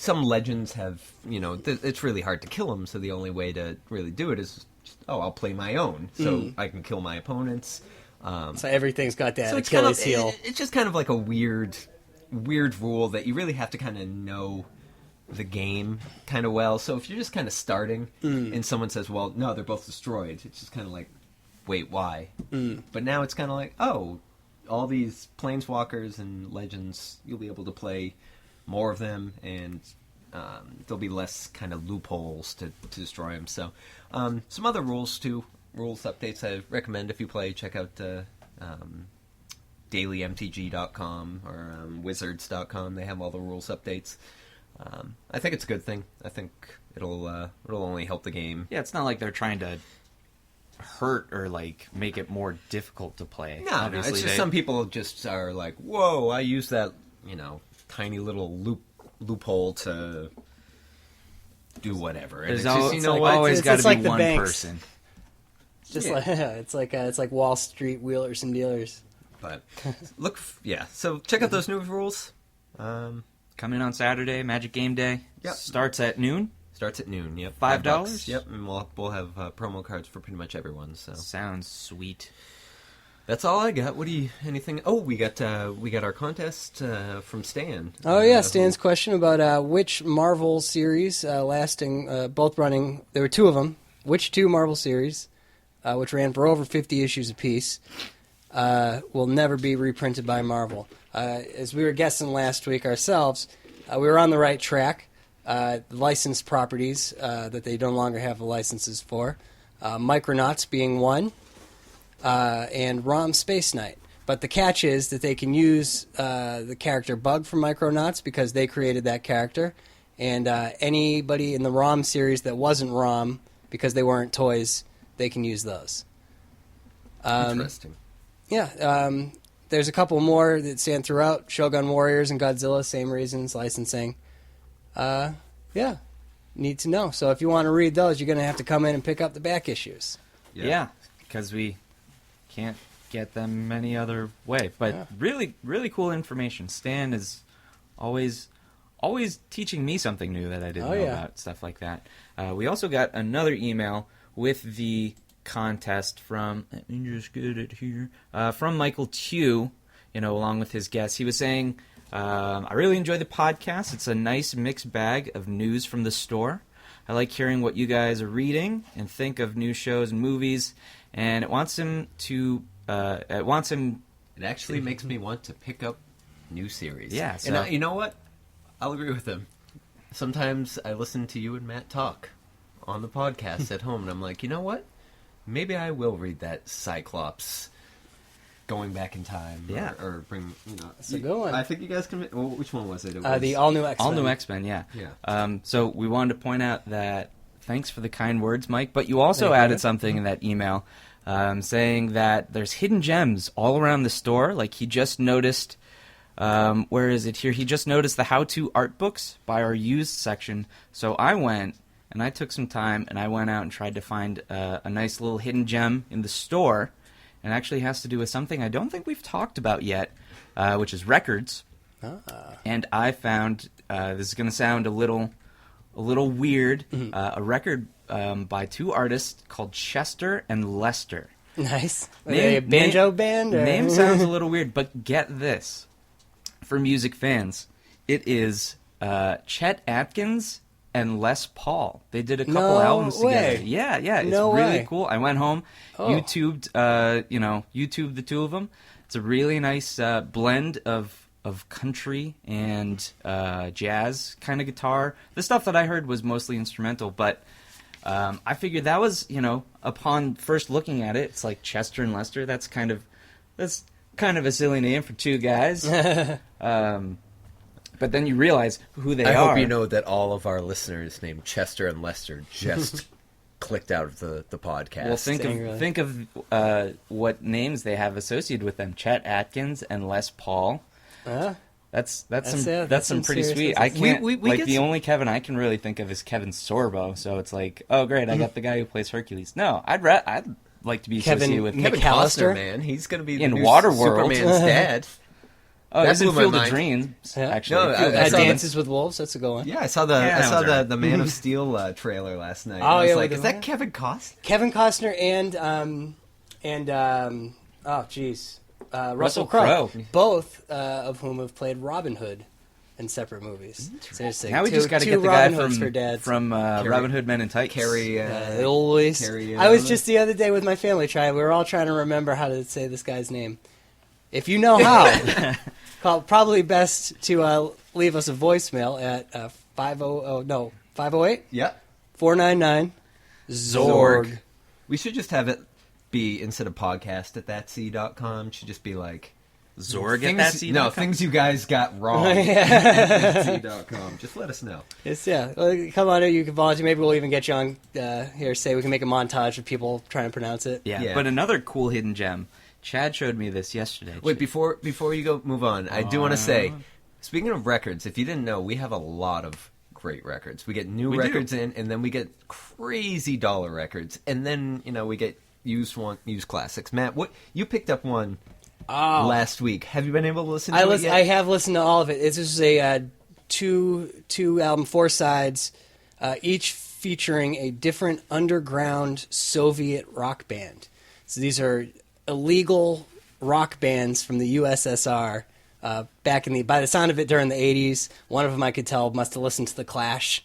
some legends have, it's really hard to kill them, so the only way to really do it is, I'll play my own, so I can kill my opponents. So everything's got that Achilles heel. It's just kind of like a weird rule that you really have to kind of know the game kind of well. So if you're just kind of starting and someone says, well, no, they're both destroyed, it's just kind of like, wait, why? But now it's kind of like, all these planeswalkers and legends, you'll be able to play more of them, and there'll be less kind of loopholes to destroy them. So some other rules updates I recommend if you play. Check out dailymtg.com or wizards.com. They have all the rules updates. I think it's a good thing. I think it'll only help the game. Yeah, it's not like they're trying to hurt or like make it more difficult to play. No, it's just some people just are like, whoa, I use that tiny little loophole to do whatever. And There's it's always got to be like the one banks. person. Just it's like Wall Street wheelers and dealers. But so check out those new rules. Coming on Saturday, Magic Game Day. Yep. Starts at noon. Starts at noon. Yep, $5. Yep, and we'll have promo cards for pretty much everyone. So sounds sweet. That's all I got. Anything? Oh, we got our contest from Stan. Oh yeah, Stan's question about which Marvel series lasting both running. There were two of them. Which two Marvel series, which ran for over 50 issues apiece, will never be reprinted by Marvel? As we were guessing last week ourselves, we were on the right track. Licensed properties that they no longer have the licenses for. Micronauts being one, and ROM Space Knight. But the catch is that they can use the character Bug from Micronauts because they created that character, and anybody in the ROM series that wasn't ROM because they weren't toys, they can use those. Interesting. Yeah, there's a couple more that stand throughout. Shogun Warriors and Godzilla, same reasons, licensing. Yeah, need to know. So if you want to read those, you're going to have to come in and pick up the back issues. Yeah, because we can't get them any other way. But really, really cool information. Stan is always teaching me something new that I didn't know about, stuff like that. We also got another email with the contest from, let me just get it here, from Michael Tew, along with his guest. He was saying, I really enjoy the podcast. It's a nice mixed bag of news from the store. I like hearing what you guys are reading and think of new shows and movies. And it actually makes me want to pick up new series. Yeah. So, and you know what? I'll agree with him. Sometimes I listen to you and Matt talk on the podcast at home, and I'm like, you know what? Maybe I will read that Cyclops going back in time, or bring. That's a good one. I think you guys can. Well, which one was it? The All New X-Men. All New X-Men, yeah. So we wanted to point out that thanks for the kind words, Mike. But you also added something in that email, saying that there's hidden gems all around the store. Like he just noticed. Where is it here? He just noticed the how-to art books by our used section. So I went and I took some time and I went out and tried to find a nice little hidden gem in the store. And it actually has to do with something I don't think we've talked about yet, which is records. And I found, this is going to sound a little weird, a record by two artists called Chester and Lester. Nice. A banjo band? Or? Name sounds a little weird, but get this. For music fans, it is Chet Atkins and Les Paul. They did a couple albums together. Yeah, it's really cool. I went home, YouTubed the two of them. It's a really nice blend of country and jazz kind of guitar. The stuff that I heard was mostly instrumental, but I figured that was, upon first looking at it, it's like Chester and Lester. That's kind of a silly name for two guys. But then you realize who they are. I hope you know that all of our listeners named Chester and Lester just clicked out of the podcast. Well, think of what names they have associated with them: Chet Atkins and Les Paul. That's some pretty sweet. I can't the only Kevin I can really think of is Kevin Sorbo. So it's like, oh great, I got the guy who plays Hercules. No, I'd like to be associated with Kevin Costner, man. He's going to be in the new Waterworld. Superman's dad. Oh, That it's in blew my Field of mind. Dreams, Yeah. actually. No, I saw Dances with Wolves. That's a good one. Yeah, I saw the Yeah, that one's alright. the Man of Steel trailer last night. Oh, I was yeah, like, with is the- that Kevin Costner? Kevin Costner and Russell Crowe, both of whom have played Robin Hood in separate movies. Seriously, Now we just got to two get the guy Robin Hoods for dads. from Robin Hood Men in Tights. Carrie. Always. Carrie, I was just the other day with my family trying. We were all trying to remember how to say this guy's name. If you know how, probably best to leave us a voicemail at 508 Yeah. 499 Zorg. We should just have it be, instead of podcast at thatsea.com, should just be like Zorg at things, thatsea.com? No, things you guys got wrong at thatsea.com. Just let us know. It's, come on, you can volunteer. Maybe we'll even get you on here. Say we can make a montage of people trying to pronounce it. Yeah, but another cool hidden gem. Chad showed me this yesterday. Wait, before you move on, I do want to say, speaking of records, if you didn't know, we have a lot of great records. We get new records in, and then we get crazy dollar records, and then we get used classics. Matt, what you picked up one last week? Have you been able to listen to it yet? I have listened to all of it. This is a two album, 4 sides, each featuring a different underground Soviet rock band. So these are illegal rock bands from the USSR back by the sound of it, during the 80s. One of them I could tell must have listened to The Clash.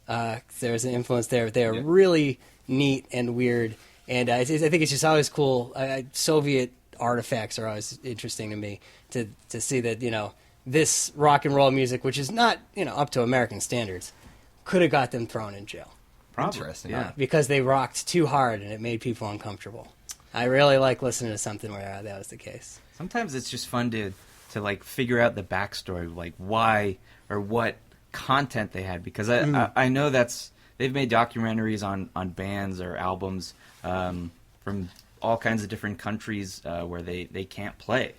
There's an influence there. They are really neat and weird, and I think it's just always cool. Soviet artifacts are always interesting to me, to see that this rock and roll music, which is not up to American standards, could have got them thrown in jail. Probably. Interesting. Yeah. Because they rocked too hard and it made people uncomfortable. I really like listening to something where that was the case. Sometimes it's just fun to like figure out the backstory, like why or what content they had, because I know they've made documentaries on bands or albums from all kinds of different countries where they can't play.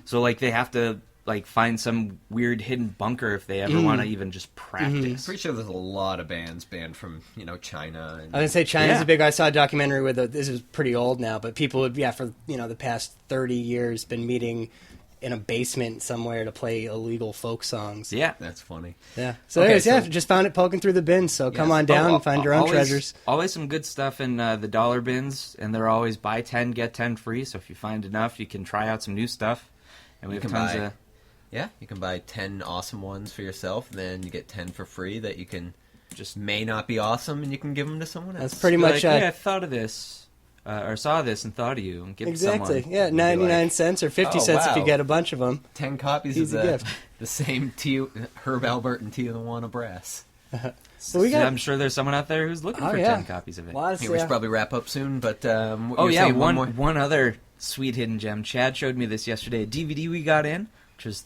So like they have to like find some weird hidden bunker if they ever want to even just practice. Pretty sure there's a lot of bands banned from China. And, I was gonna say China's a big. I saw a documentary where this is pretty old now, but people would for the past 30 years been meeting in a basement somewhere to play illegal folk songs. Yeah, that's funny. Yeah. So, Okay, anyways, just found it poking through the bins. So come on down and find your own treasures. Always some good stuff in the dollar bins, and they're always buy 10 get 10 free. So if you find enough, you can try out some new stuff. And we have tons of. Yeah, you can buy 10 awesome ones for yourself, and then you get 10 for free that you can just may not be awesome, and you can give them to someone else. That's pretty much. I thought of this, or saw this and thought of you, and give it to someone. Exactly. Yeah, 99 cents or 50 cents if you get a bunch of them. 10 copies Easy of gift. the same Herb Albert and Tijuana Brass. So we got. I'm sure there's someone out there who's looking for 10 copies of it. Hey, we should probably wrap up soon, but one other sweet hidden gem. Chad showed me this yesterday. A DVD we got in, which was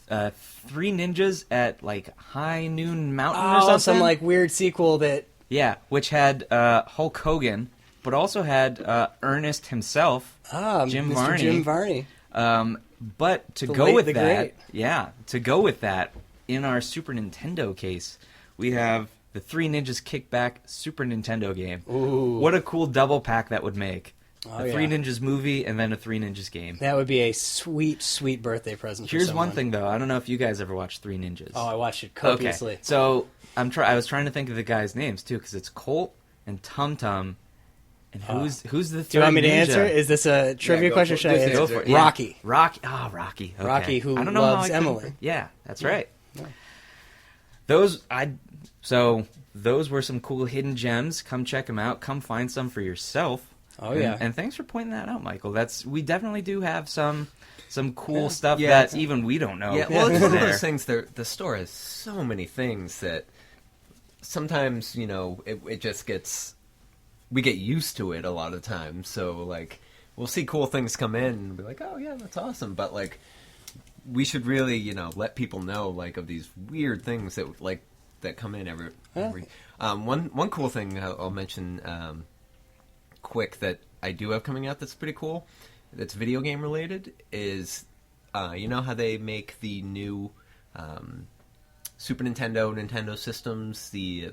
Three Ninjas at like High Noon Mountain or something. Some like weird sequel that. Yeah, which had Hulk Hogan, but also had Ernest himself, Jim Mr. Varney. Jim Varney. But to go with that, in our Super Nintendo case, we have the Three Ninjas Kickback Super Nintendo game. Ooh. What a cool double pack that would make. Oh, a Three Ninjas movie and then a Three Ninjas game. That would be a sweet, sweet birthday present for Here's someone. one thing, though. I don't know if you guys ever watched Three Ninjas. Oh, I watched it copiously. Okay. So I was trying to think of the guys' names, too, because it's Colt and Tum Tum. And who's the third Do you want me to ninja? answer? Is this a trivia question? Should I answer? Go for it. Rocky. Yeah. Rocky. Oh, Rocky. Okay. Rocky, who I don't know loves how I couldn't- Emily. Yeah, that's right. Yeah. Those were some cool hidden gems. Come check them out. Come find some for yourself. Oh yeah. And thanks for pointing that out, Michael. We definitely do have some cool stuff that even we don't know. Yeah, well, it's one of there. those things. The store has so many things that sometimes it just gets. We get used to it a lot of times. So like we'll see cool things come in and be like, oh yeah, that's awesome. But like we should really let people know like of these weird things that come in every. One cool thing I'll mention. Quick that I do have coming out that's pretty cool, that's video game related, is you know how they make the new Super Nintendo systems, the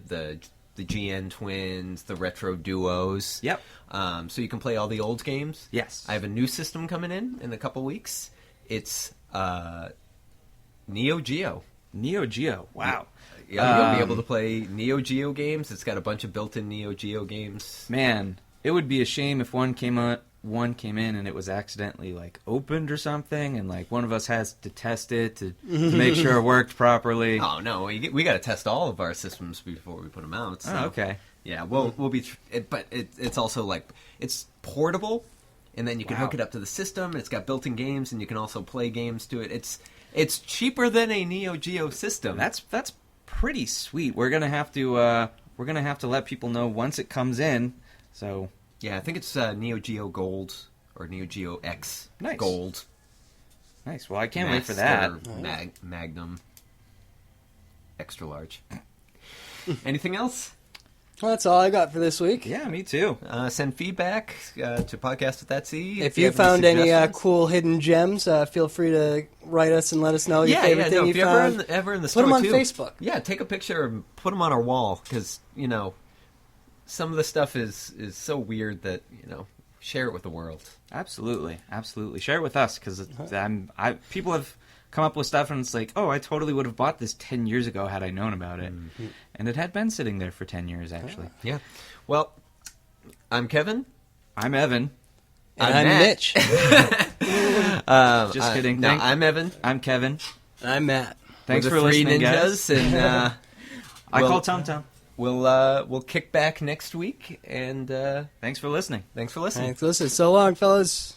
GN Twins, the Retro Duos. Yep. So you can play all the old games. Yes. I have a new system coming in a couple weeks. It's Neo Geo. Neo Geo. Wow. Yeah, you'll be able to play Neo Geo games. It's got a bunch of built-in Neo Geo games. Man, it would be a shame if one came in and it was accidentally like opened or something, and like one of us has to test it to make sure it worked properly. Oh no, we got to test all of our systems before we put them out. So. Oh, okay. Yeah, we'll be, but it's also like it's portable, and then you can hook it up to the system. And it's got built-in games, and you can also play games to it. It's cheaper than a Neo Geo system. That's pretty sweet. We're gonna have to let people know once it comes in. So yeah, I think it's Neo Geo Gold or Neo Geo X Gold. Nice. Well, I can't wait for that. Magnum, extra large. Anything else? Well, that's all I got for this week. Yeah, me too. Send feedback to podcast@thatsea. If you found any cool hidden gems, feel free to write us and let us know your favorite thing you found. If you're ever in the store, put them on too. Facebook. Yeah, take a picture and put them on our wall, because, some of the stuff is so weird that, share it with the world. Absolutely. Share it with us, because people have come up with stuff and it's like, oh, I totally would have bought this 10 years ago had I known about it. Mm-hmm. And it had been sitting there for 10 years, actually. Yeah. Well, I'm Kevin. I'm Evan. And I'm Mitch. Just kidding. No, I'm Evan. I'm Kevin. I'm Matt. Thanks for Three listening, Ninjas, guys. And I call Tom Tom. We'll kick back next week, and thanks for listening. Thanks for listening. So long, fellas.